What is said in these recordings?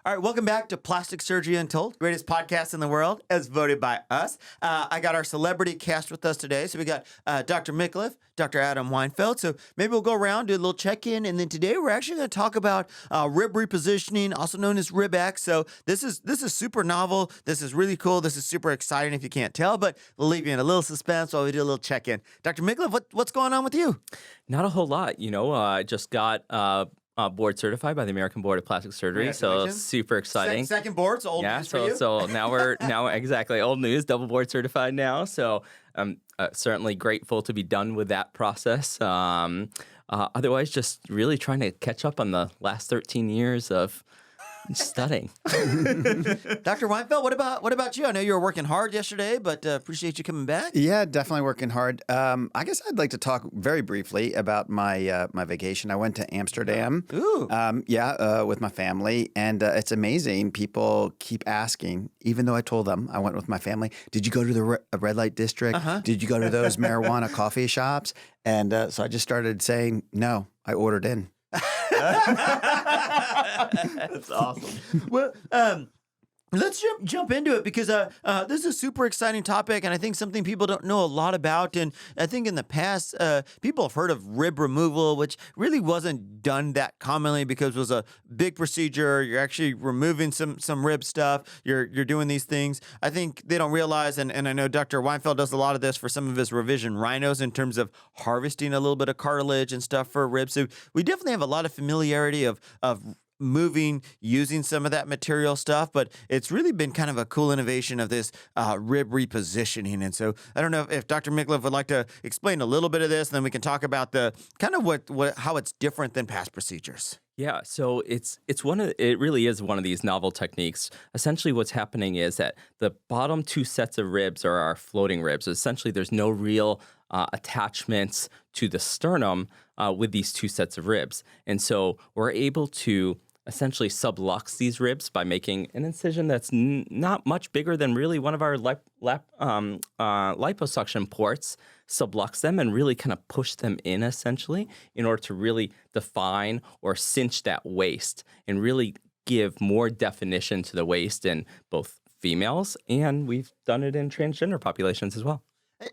All right, welcome back to Plastic Surgery Untold, greatest podcast in the world, as voted by us. I got our celebrity cast with us today. So we got Dr. Micallef, Dr. Adam Weinfeld. So maybe we'll go around, do a little check-in, and then today we're actually going to talk about rib repositioning, also known as rib X. So this is super novel. This is really cool. This is super exciting if you can't tell, but we'll leave you in a little suspense while we do a little check-in. Dr. Micallef, what's going on with you? Not a whole lot. I just got board certified by the American Board of Plastic Surgery, so super exciting. Second board, so old news for you. So now exactly old news, double board certified now. So I'm certainly grateful to be done with that process. Otherwise, just really trying to catch up on the last 13 years of studying. Dr. Weinfeld, what about you? I know you were working hard yesterday, but appreciate you coming back. Yeah, definitely working hard. I guess I'd like to talk very briefly about my vacation. I went to Amsterdam. Ooh. With my family, and it's amazing. People keep asking, even though I told them I went with my family, did you go to the red light district? Uh-huh. Did you go to those marijuana coffee shops? And so I just started saying, no, I ordered in. That's awesome. Well, let's jump into it because this is a super exciting topic, and I think something people don't know a lot about. And I think in the past, people have heard of rib removal, which really wasn't done that commonly because it was a big procedure. You're actually removing some rib stuff. You're doing these things. I think they don't realize, and I know Dr. Weinfeld does a lot of this for some of his revision rhinos in terms of harvesting a little bit of cartilage and stuff for ribs. So we definitely have a lot of familiarity of moving, using some of that material stuff, but it's really been kind of a cool innovation of this rib repositioning. And so I don't know if Dr. Micallef would like to explain a little bit of this, and then we can talk about the kind of how it's different than past procedures. Yeah, so it really is one of these novel techniques. Essentially what's happening is that the bottom two sets of ribs are our floating ribs. Essentially there's no real attachments to the sternum with these two sets of ribs. And so we're able to essentially sublux these ribs by making an incision that's not much bigger than really one of our liposuction ports, sublux them and really kind of push them in essentially in order to really define or cinch that waist and really give more definition to the waist in both females, and we've done it in transgender populations as well.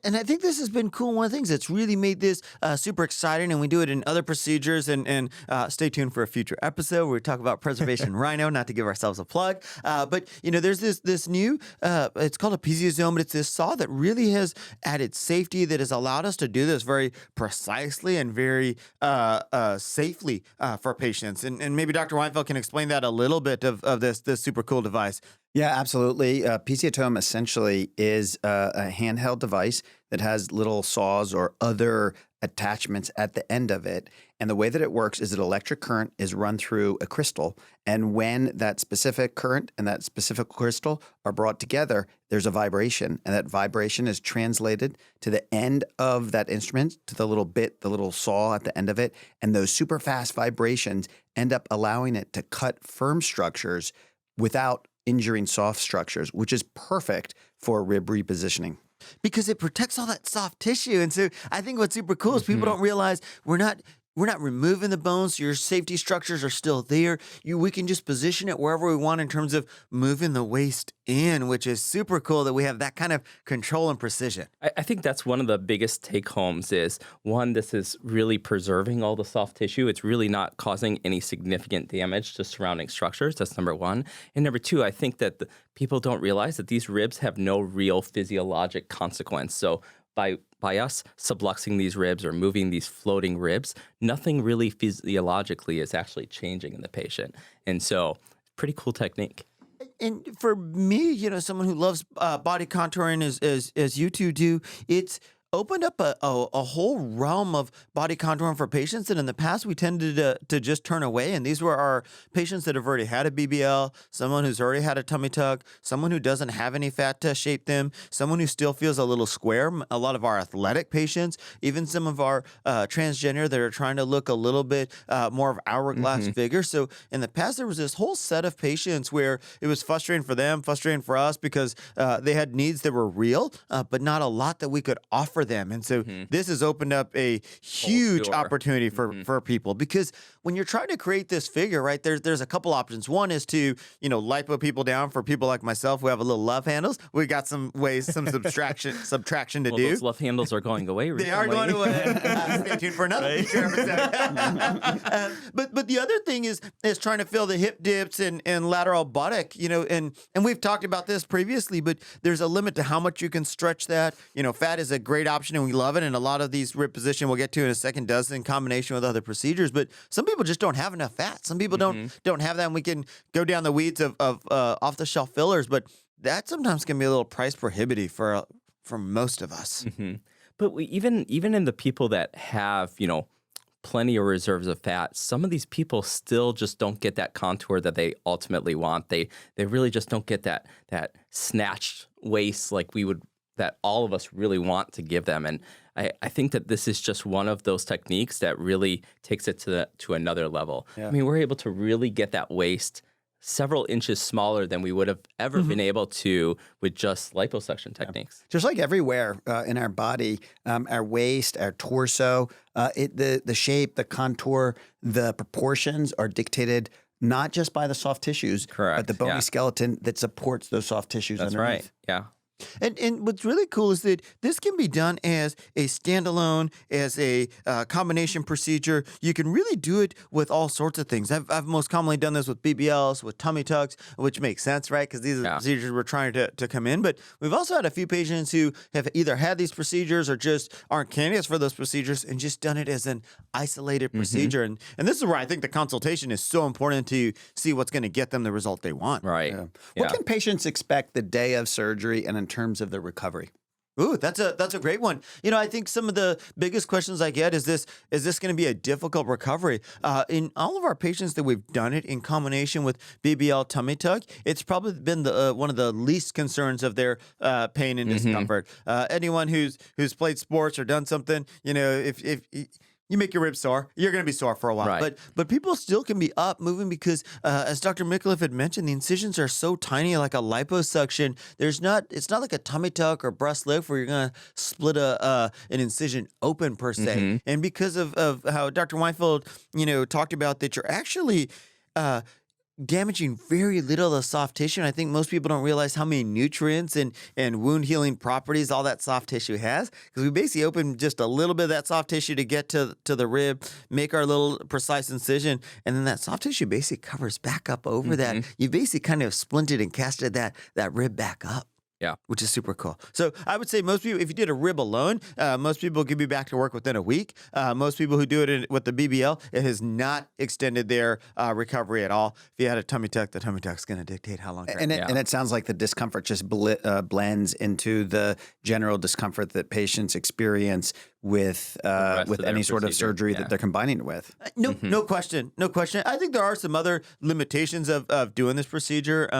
And I think this has been cool. One of the things that's really made this super exciting, and we do it in other procedures, and stay tuned for a future episode where we talk about preservation rhino, not to give ourselves a plug. But, there's this new, it's called a Piezotome, but it's this saw that really has added safety that has allowed us to do this very precisely and very safely for patients. And maybe Dr. Weinfeld can explain that a little bit of this super cool device. Yeah, absolutely. Piezotome essentially is a handheld device that has little saws or other attachments at the end of it. And the way that it works is that electric current is run through a crystal. And when that specific current and that specific crystal are brought together, there's a vibration. And that vibration is translated to the end of that instrument, to the little bit, the little saw at the end of it. And those super fast vibrations end up allowing it to cut firm structures without injuring soft structures, which is perfect for rib repositioning. Because it protects all that soft tissue. And so I think what's super cool is people don't realize we're not removing the bones, so your safety structures are still there. We can just position it wherever we want in terms of moving the waist in, which is super cool that we have that kind of control and precision. I think that's one of the biggest take-homes is, one, this is really preserving all the soft tissue. It's really not causing any significant damage to surrounding structures. That's number one. And number two, I think that people don't realize that these ribs have no real physiologic consequence. So by us subluxing these ribs or moving these floating ribs, nothing really physiologically is actually changing in the patient. And so, pretty cool technique. And for me, someone who loves body contouring as you two do, it's opened up a whole realm of body contouring for patients that in the past we tended to just turn away. And these were our patients that have already had a BBL, someone who's already had a tummy tuck, someone who doesn't have any fat to shape them, someone who still feels a little square, a lot of our athletic patients, even some of our transgender that are trying to look a little bit more of hourglass figure. So in the past, there was this whole set of patients where it was frustrating for them, frustrating for us because they had needs that were real, but not a lot that we could offer them. And so this has opened up a huge opportunity for people, because when you're trying to create this figure, right, there's a couple options. One is to, lipo people down. For people like myself who have a little love handles, we got some ways, some subtraction to do. Those love handles are going away recently. They are going away. Stay tuned for another future episode. But the other thing is trying to fill the hip dips and lateral buttock, and we've talked about this previously, but there's a limit to how much you can stretch that. Fat is a great option and we love it. And a lot of these reposition we'll get to in a second does in combination with other procedures, but some people just don't have enough fat. Some people don't have that, and we can go down the weeds of off the shelf fillers, but that sometimes can be a little price prohibitive for most of us. But even in the people that have, plenty of reserves of fat, some of these people still just don't get that contour that they ultimately want. They really just don't get that snatched waist that all of us really want to give them. And I think that this is just one of those techniques that really takes it to another level. Yeah. I mean, we're able to really get that waist several inches smaller than we would have ever been able to with just liposuction techniques. Just like everywhere in our body, our waist, our torso, the shape, the contour, the proportions are dictated not just by the soft tissues, but the bony skeleton that supports those soft tissues underneath. That's right, yeah. And what's really cool is that this can be done as a standalone, as a combination procedure. You can really do it with all sorts of things. I've most commonly done this with BBLs, with tummy tucks, which makes sense, right? Because these are the procedures we're trying to come in. But we've also had a few patients who have either had these procedures or just aren't candidates for those procedures and just done it as an isolated procedure. And this is where I think the consultation is so important to see what's going to get them the result they want. Right. Yeah. What can patients expect the day of surgery and in terms of the recovery? Ooh, that's a great one. I think some of the biggest questions I get is this going to be a difficult recovery? In all of our patients that we've done it in combination with BBL tummy tuck, it's probably been one of the least concerns of their pain and discomfort. Anyone who's played sports or done something, if you make your ribs sore, you're going to be sore for a while. Right. But people still can be up moving because, as Dr. Micallef had mentioned, the incisions are so tiny, like a liposuction. It's not like a tummy tuck or breast lift where you're going to split an incision open per se. And because of how Dr. Weinfeld, talked about that, you're actually damaging very little of the soft tissue. And I think most people don't realize how many nutrients and wound healing properties all that soft tissue has, because we basically open just a little bit of that soft tissue to get to the rib, make our little precise incision, and then that soft tissue basically covers back up over that. You basically kind of splinted and casted that rib back up. Yeah. Which is super cool. So I would say most people, if you did a rib alone, most people could be back to work within a week. Most people who do it with the BBL, it has not extended their recovery at all. If you had a tummy tuck, the tummy tuck's going to dictate how long. And it sounds like the discomfort just blends into the general discomfort that patients experience with any sort of surgery that they're combining it with. No question. I think there are some other limitations of doing this procedure.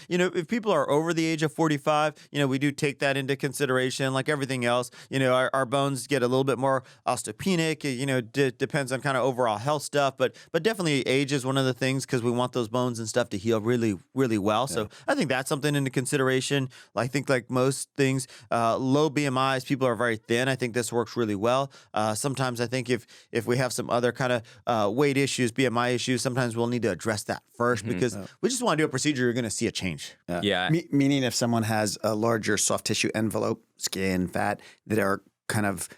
If people are over the age of 45, we do take that into consideration. Like everything else, our bones get a little bit more osteopenic. Depends on kind of overall health stuff, but definitely age is one of the things because we want those bones and stuff to heal really, really well. Yeah. So I think that's something into consideration. I think like most things, low BMIs, people are very thin. I think this works really well. Sometimes I think if we have some other kind of weight issues, BMI issues, sometimes we'll need to address that first because we just want to do a procedure. You're going to see a change. Meaning if someone has a larger soft tissue envelope, skin, fat, that are kind of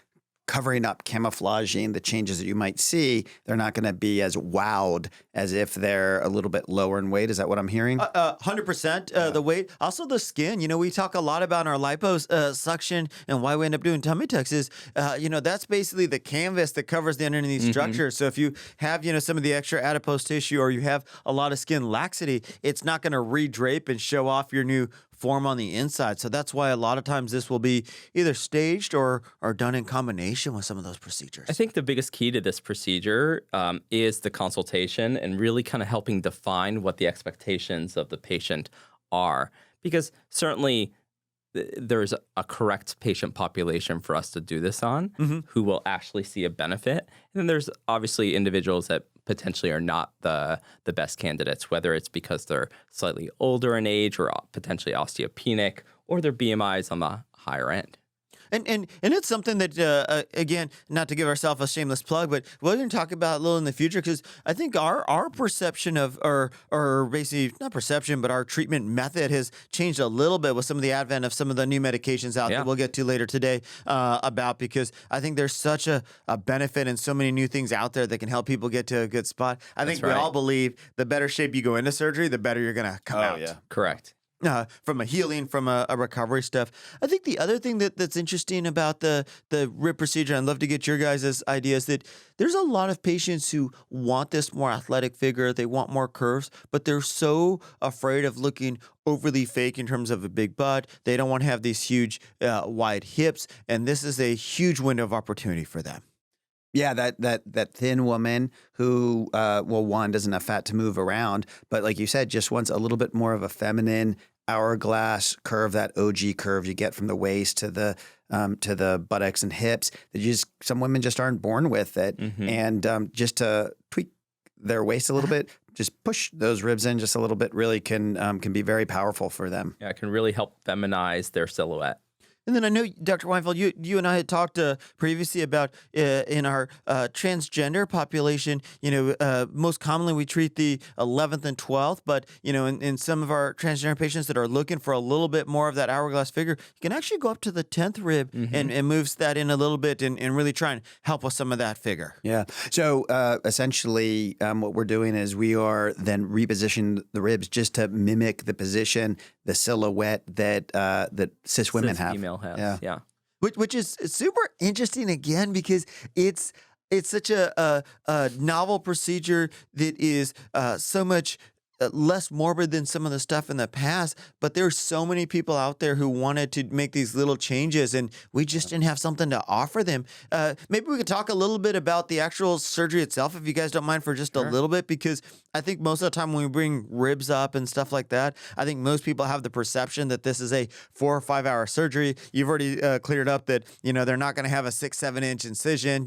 covering up, camouflaging the changes that you might see, they're not going to be as wowed as if they're a little bit lower in weight. Is that what I'm hearing? 100% the weight. Also the skin. We talk a lot about in our liposuction and why we end up doing tummy tucks is, that's basically the canvas that covers the underneath structure. So if you have, some of the extra adipose tissue or you have a lot of skin laxity, it's not going to re-drape and show off your new form on the inside. So that's why a lot of times this will be either staged or done in combination with some of those procedures. I think the biggest key to this procedure is the consultation and really kind of helping define what the expectations of the patient are. Because certainly there's a correct patient population for us to do this on who will actually see a benefit. And then there's obviously individuals that potentially are not the best candidates, whether it's because they're slightly older in age or potentially osteopenic or their BMI is on the higher end. And it's something that again, not to give ourselves a shameless plug, but we're going to talk about a little in the future because I think our perception of or basically not perception, but our treatment method has changed a little bit with some of the advent of some of the new medications out that we'll get to later today about because I think there's such a benefit and so many new things out there that can help people get to a good spot. I think we all believe the better shape you go into surgery, the better you're going to come out. Yeah. Correct. From a healing, from a recovery stuff. I think the other thing that's interesting about the rib procedure, I'd love to get your guys' ideas, that there's a lot of patients who want this more athletic figure, they want more curves, but they're so afraid of looking overly fake in terms of a big butt. They don't want to have these huge wide hips, and this is a huge window of opportunity for them. Yeah, that thin woman who, one, doesn't have fat to move around, but like you said, just wants a little bit more of a feminine hourglass curve, that OG curve you get from the waist to the buttocks and hips. That some women just aren't born with it, and just to tweak their waist a little bit, just push those ribs in just a little bit, really can be very powerful for them. Yeah, it can really help feminize their silhouette. And then I know, Dr. Weinfeld, you and I had talked previously about in our transgender population, most commonly we treat the 11th and 12th, but, in some of our transgender patients that are looking for a little bit more of that hourglass figure, you can actually go up to the 10th rib and moves that in a little bit and really try and help with some of that figure. Yeah. So essentially what we're doing is we are then repositioning the ribs just to mimic the position, the silhouette that cis women have. Female has. Yeah. Which is super interesting again because it's such a novel procedure that is so much less morbid than some of the stuff in the past, but there's so many people out there who wanted to make these little changes and we just didn't have something to offer them. Maybe we could talk a little bit about the actual surgery itself, if you guys don't mind, for just a little bit, because I think most of the time when we bring ribs up and stuff like that, I think most people have the perception that this is a 4 or 5 hour surgery. You've already cleared up that, they're not going to have a 6-7 inch incision,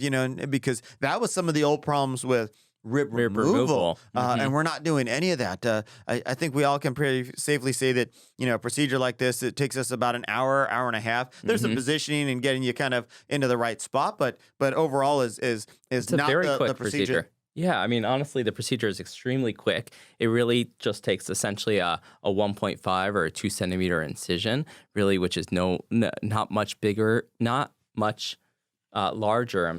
because that was some of the old problems with rib removal. And we're not doing any of that. I think we all can pretty safely say that, a procedure like this, it takes us about an hour and a half. There's some positioning and getting you kind of into the right spot, but overall is It's not a very the quick procedure. Yeah, I mean, honestly, the procedure is extremely quick. It really just takes essentially a 1.5 or a 2 centimeter incision, really, which is not much bigger, not much larger,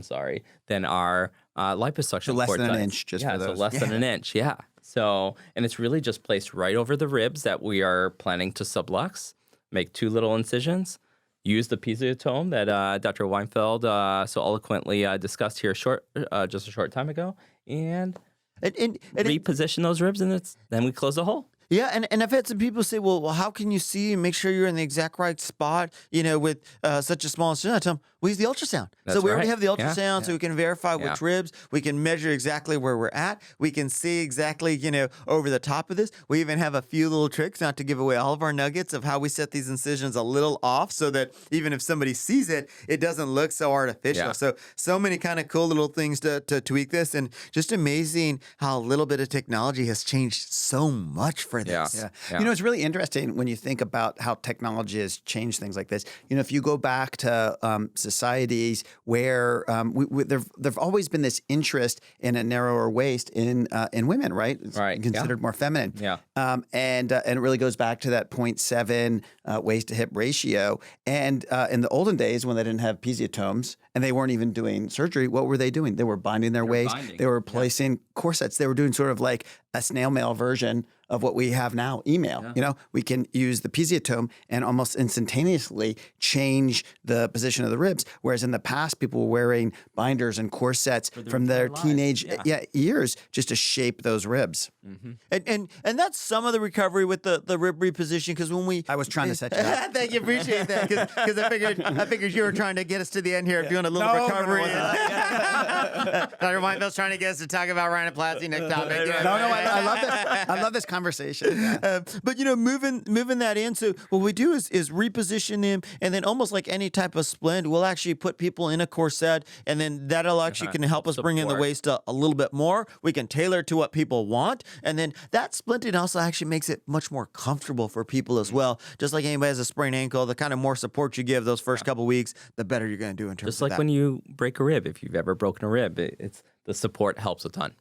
than our liposuction. So less port than an size. inch, just yeah, for those. so less than an inch, yeah. So, and it's really just placed right over the ribs that we are planning to sublux, make 2 little incisions, use the Piezotome that Dr. Weinfeld so eloquently discussed here just a short time ago, and reposition those ribs, and then we close the hole. Yeah, and I've had some people say, well, how can you see and make sure you're in the exact right spot, with such a small incision? I tell them, we use the ultrasound. So we already have the ultrasound, so we can verify which ribs. We can measure exactly where we're at. We can see exactly, over the top of this. We even have a few little tricks, not to give away all of our nuggets, of how we set these incisions a little off so that even if somebody sees it, it doesn't look so artificial. Yeah. So many kind of cool little things to tweak this, and just amazing how a little bit of technology has changed so much for this. Yeah. It's really interesting when you think about how technology has changed things like this. If you go back to societies where there've always been this interest in a narrower waist in women, right? It's considered more feminine. Yeah. And it really goes back to that 0.7 waist to hip ratio. And in the olden days when they didn't have piezotomes and they weren't even doing surgery, what were they doing? They were binding their waist. They were placing corsets. They were doing sort of like a snail mail version of what we have now, email. We can use the Piezotome and almost instantaneously change the position of the ribs. Whereas in the past, people were wearing binders and corsets from their teenage years just to shape those ribs. And that's some of the recovery with the rib repositioning, because when we... I was trying to set you up. Thank you, appreciate that, because I figured you were trying to get us to the end here of doing a little recovery. Dr. Weinfeld's trying to get us to talk about rhinoplasty next topic. I love this conversation. conversation. Yeah. But moving that in. So what we do is reposition them, and then almost like any type of splint, we'll actually put people in a corset, and then that'll actually can help us bring in the Support. waist a little bit more. We can tailor to what people want, and then that splinting also actually makes it much more comfortable for people as well. Just like anybody has a sprained ankle, the kind of more support you give those first couple weeks, the better you're going to do in terms Just of like that. when you break a rib, if you've ever broken a rib, it's the support helps a ton.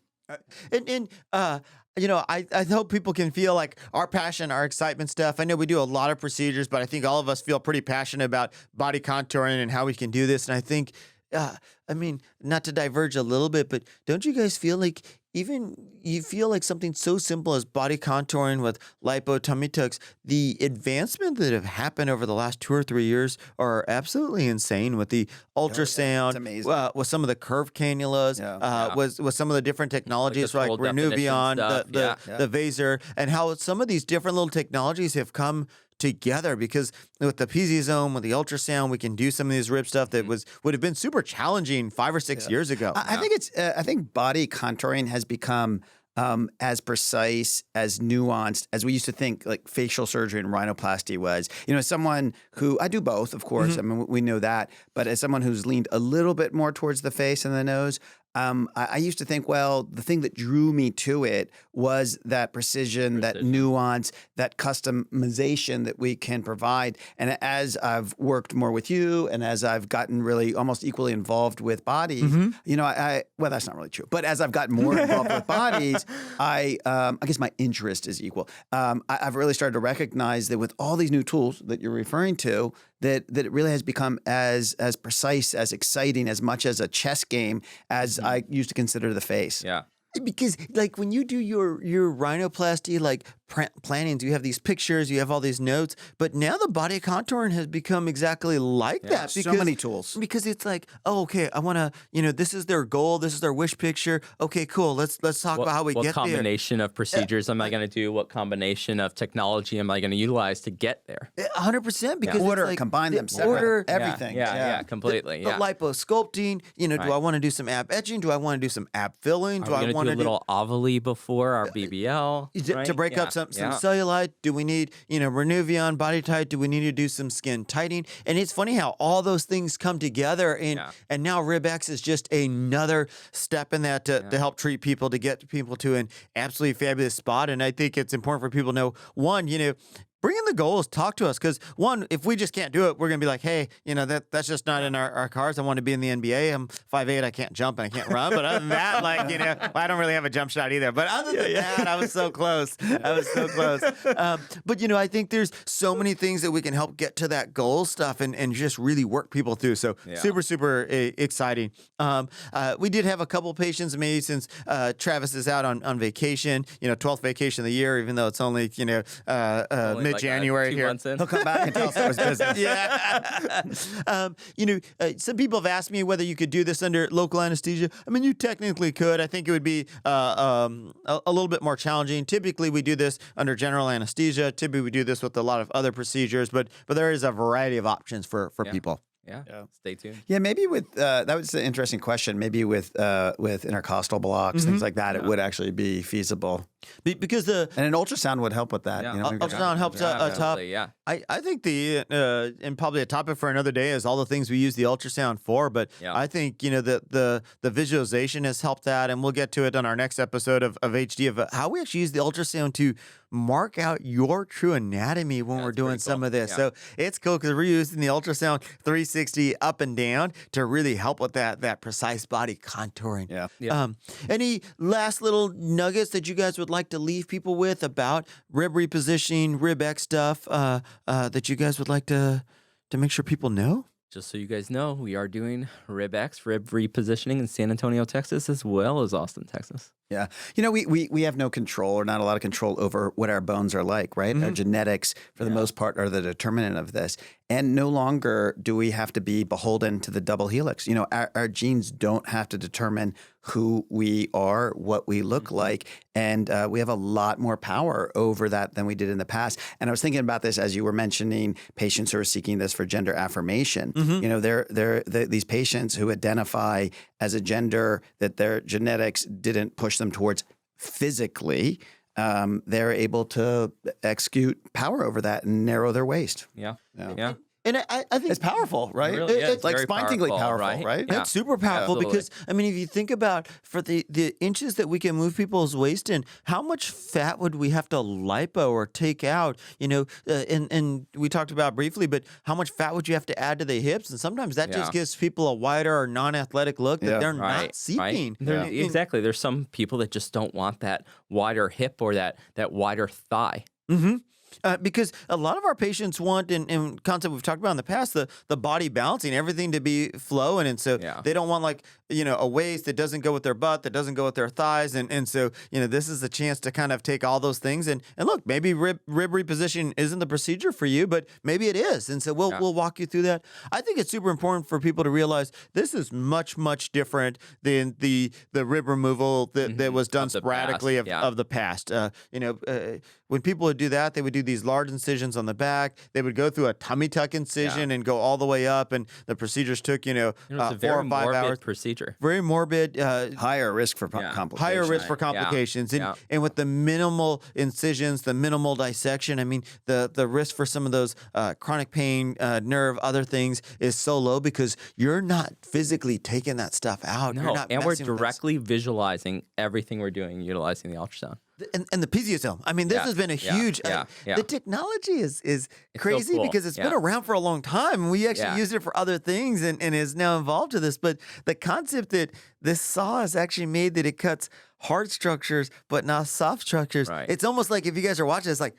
I hope people can feel like our passion, our excitement stuff. I know we do a lot of procedures, but I think all of us feel pretty passionate about body contouring and how we can do this. And I think, not to diverge a little bit, but don't you guys feel like even you feel like something so simple as body contouring with lipo tummy tucks, the advancement that have happened over the last 2 or 3 years are absolutely insane with the ultrasound, amazing. with some of the curved cannulas, with some of the different technologies like full definition Renuvion, stuff, the Vaser, and how some of these different little technologies have come together, because with the Piezotome, with the ultrasound, we can do some of these rib stuff that would have been super challenging 5 or 6 years ago. I think I think body contouring has become as precise, as nuanced as we used to think like facial surgery and rhinoplasty was. As someone who, I do both, of course. I mean, we know that. But as someone who's leaned a little bit more towards the face and the nose, I used to think, well, the thing that drew me to it was that precision, that nuance, that customization that we can provide. And as I've worked more with you, and as I've gotten really almost equally involved with bodies, well, that's not really true. But as I've gotten more involved with bodies, I guess my interest is equal. I've really started to recognize that with all these new tools that you're referring to, that it really has become as precise, as exciting, as much as a chess game as I used to consider the face. Yeah. Because like when you do your rhinoplasty like plannings, you have these pictures, you have all these notes, but now the body contouring has become exactly like that. So many tools. Because it's like, oh, okay, I want to, this is their goal, this is their wish picture. Okay, cool. Let's talk about how we get there. What combination of procedures am I going to do? What combination of technology am I going to utilize to get there? 100%. Because Order, it's like combine them, separate, order, everything. Yeah, completely. The liposculpting, do I want to do some ab etching? Do I want to do some ab filling? Do I want do a little ovally before our BBL to break up some cellulite? Do we need Renuvion body tight? Do we need to do some skin tightening? And it's funny how all those things come together, and now RibX is just another step in that to help treat people, to get people to an absolutely fabulous spot. And I think it's important for people to know, one, bring in the goals, talk to us. Because one, if we just can't do it, we're going to be like, hey, that's just not in our cards. I want to be in the NBA. I'm 5'8", I can't jump and I can't run. But other than that, I don't really have a jump shot either. But other than that, I was so close. But I think there's so many things that we can help get to that goal stuff and just really work people through. So super, super exciting. We did have a couple patients, maybe since Travis is out on vacation, 12th vacation of the year, even though it's only, mid-January here. He'll come back and tell us it was business. Some people have asked me whether you could do this under local anesthesia. I mean, you technically could. I think it would be a little bit more challenging. Typically, we do this under general anesthesia. Typically, we do this with a lot of other procedures, but there is a variety of options for people. Yeah. Stay tuned. Yeah, maybe with that was an interesting question. Maybe with intercostal blocks, things like that, it would actually be feasible. Because and an ultrasound would help with that. Yeah. Ultrasound helps a top. Yeah. I think and probably a topic for another day is all the things we use the ultrasound for. But I think the visualization has helped that, and we'll get to it on our next episode of HD of how we actually use the ultrasound to mark out your true anatomy when we're doing some of this. So it's cool because we're using the ultrasound 360 up and down to really help with that precise body contouring. Any last little nuggets that you guys would like to leave people with about rib repositioning, RibX stuff that you guys would like to make sure people know? Just so you guys know, we are doing RibX, rib repositioning in San Antonio, Texas, as well as Austin, Texas. Yeah. We have no control, or not a lot of control over what our bones are like, right? Our genetics, for the most part, are the determinant of this. And no longer do we have to be beholden to the double helix. Our genes don't have to determine who we are, what we look like. And we have a lot more power over that than we did in the past. And I was thinking about this as you were mentioning patients who are seeking this for gender affirmation. They're these patients who identify as a gender that their genetics didn't push them towards physically. they're able to execute power over that and narrow their waist. Yeah. Yeah. Yeah. And I think It's powerful, right? Really is. It's like Very spine-tingly powerful, powerful, right? Yeah. That's super powerful absolutely. because, I mean, if you think about for the inches that we can move people's waist in, how much fat would we have to lipo or take out? And we talked about briefly, but how much fat would you have to add to the hips? And sometimes that just gives people a wider or non-athletic look that they're not seeking. Right. Exactly. There's some people that just don't want that wider hip or that wider thigh. Mm-hmm. Because a lot of our patients want, and concept we've talked about in the past, the body balancing, everything to be flowing. And so they don't want a waist that doesn't go with their butt, that doesn't go with their thighs. And so, this is a chance to kind of take all those things. And look, maybe rib repositioning isn't the procedure for you, but maybe it is. And so we'll walk you through that. I think it's super important for people to realize this is much, much different than the rib removal that was done sporadically of the past. When people would do that, they would do these large incisions on the back. They would go through a tummy tuck incision and go all the way up. And the procedures took, It was a 4 or 5 morbid hours. procedure. Very morbid. Higher risk for complications. Higher risk for complications. And with the minimal incisions, the minimal dissection, I mean, the risk for some of those chronic pain, nerve, other things is so low because you're not physically taking that stuff out. No, you're not and we're messing with this. directly visualizing everything we're doing utilizing the ultrasound. And the Piezotome. I mean, this has been a huge. The technology is crazy cool. because it's been around for a long time. And we actually used it for other things and is now involved to this. But the concept that this saw is actually made that it cuts hard structures but not soft structures. Right. It's almost like if you guys are watching, it's like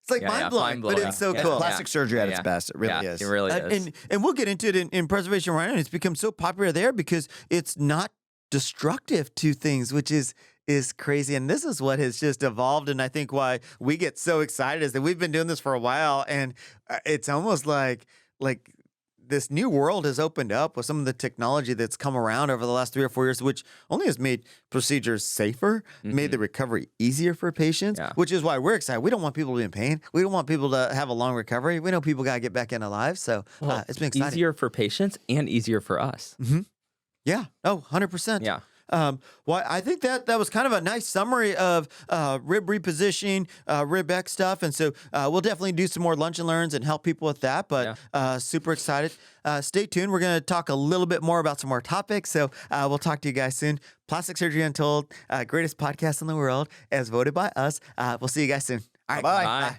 mind-blowing, but it's so cool. Plastic surgery at its best. It really is. It really is. And we'll get into it in preservation right now. It's become so popular there because it's not destructive to things, which is crazy. And this is what has just evolved. And I think why we get so excited is that we've been doing this for a while. And it's almost like this new world has opened up with some of the technology that's come around over the last 3 or 4 years, which only has made procedures safer, made the recovery easier for patients, which is why we're excited. We don't want people to be in pain. We don't want people to have a long recovery. We know people got to get back into lives. So it's been exciting. Easier for patients and easier for us. Mm-hmm. Yeah. Oh, 100%. Yeah. Well, I think that was kind of a nice summary of rib repositioning, rib X stuff. And so we'll definitely do some more lunch and learns and help people with that. But super excited. Stay tuned. We're going to talk a little bit more about some more topics. So we'll talk to you guys soon. Plastic Surgery Untold, greatest podcast in the world, as voted by us. We'll see you guys soon. All right. Bye. Bye.